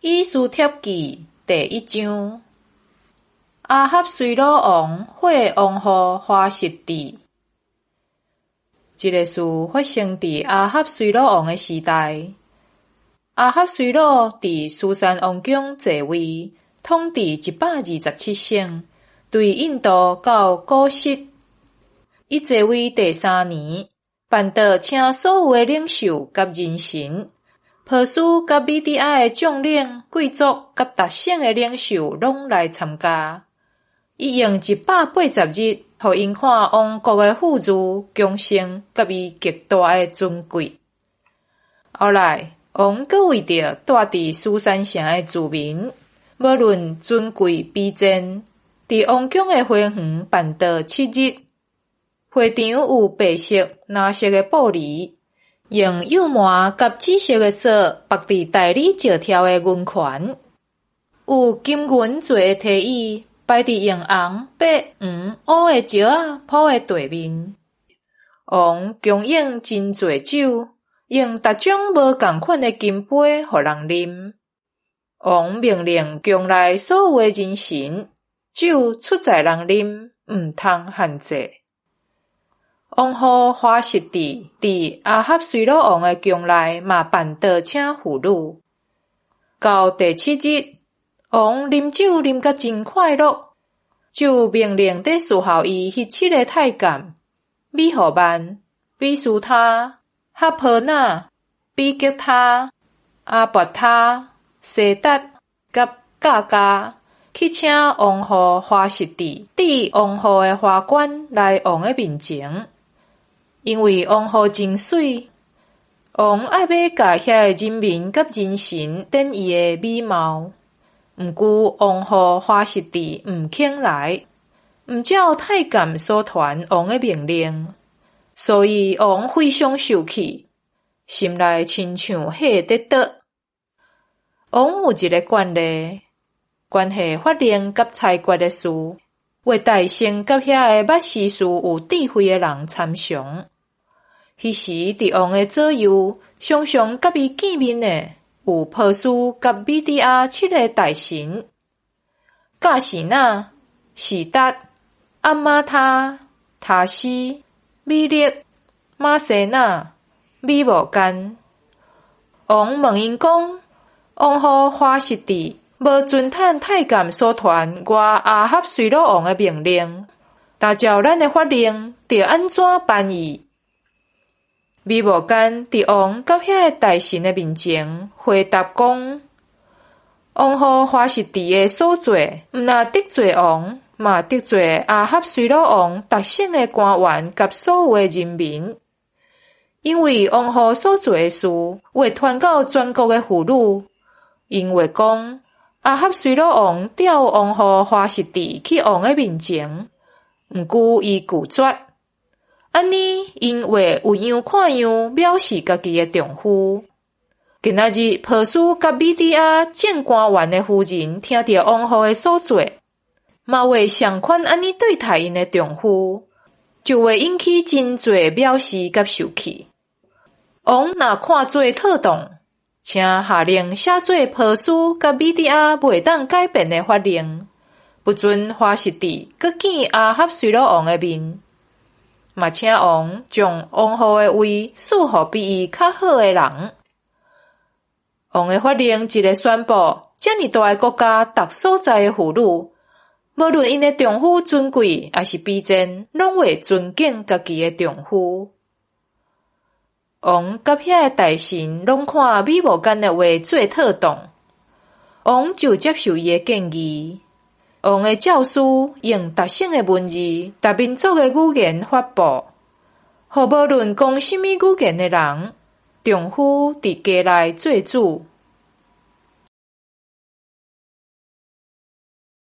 以斯帖記第1章。亞哈隨魯王毀王后華實治。這個事發生佇亞哈隨魯王的時代。亞哈隨魯佇書珊王宮坐位，統治127省，對印度到古實。伊坐位第3年，辦倒請所有的領袖甲人臣、波斯甲米底亞的將領、貴族甲各省的領袖攏來參加。伊用180日，互因看王國的富裕、強盛，甲伊極大的尊貴。後來，王閣為着住佇書珊城的居民，無論尊貴卑賤，佇王宮的花園辦倒7日。花場有白色、藍色的布籬，用幼麻甲紫色的紗綁佇大理石條的銀環，有金銀做的梯椅，擺佇用紅、白、黃、烏的石仔鋪的地面。王供應真濟酒，用逐種無共款的金杯互人啉。王命令宮內所有的人臣，酒出在人啉，毋通限制。王后華實治佇亞哈隨魯王的宮內嘛辦倒請婦女。到第7日，王啉酒啉甲真快樂，就命令得侍候伊迄7個太監：米何曼、比蘇他、哈波那、比吉他、阿伯他、西達甲加加，去請王后華實治佇王后的花館來王的面前。因為王后真水，王愛要甲遐個人民甲人臣展伊的美貌。毋過王后華實治毋肯來，毋照太監所傳王的命令，所以王非常生氣，心內親像火在倒。王有一個慣例，關係法令甲裁決的事，為大臣甲遐個捌思事有智慧的人參詳。彼時佇王的左右，常常甲伊見面的有波斯甲米底亞7個大臣：甲士那、士達、阿瑪他、他斯、米勒、馬西那、米無干。王問因講：王后華實治無遵趁太監所傳我亞哈隨魯王的命令，但照咱的法令，着安怎辦伊？米無干佇王甲遐個大臣的面前回答講：王后華實治的所做，毋但得罪王，嘛得罪亞哈隨魯王各省的官員甲所有的人民。因為王后所做的事，會傳到全國的婦女，因為講亞哈隨魯王調王后華實治去王的面前，毋過伊拒絕。安尼，因會有樣看樣藐視家己的丈夫。今仔日，波斯甲米底亞正官員的夫人聽到王后的所做，嘛會相款安尼對待因的丈夫，就會引起真濟藐視甲受氣。王若看做妥當，請下令寫做波斯甲米底亞袂當改變的法令，不准華實治閣見亞哈隨魯王的面。嘛請王將王后的位賜予比伊較好的人。王的法令一個宣布，遮爾大個國家逐所在的婦女，無論因的丈夫尊貴還是卑賤，攏會尊敬家己的丈夫。王甲遐個大臣攏看米無干的話做妥當，王就接受伊的建議。王的詔書用各省的文字、各民族的語言發布，互無論講什麼語言的人，丈夫佇家內做主，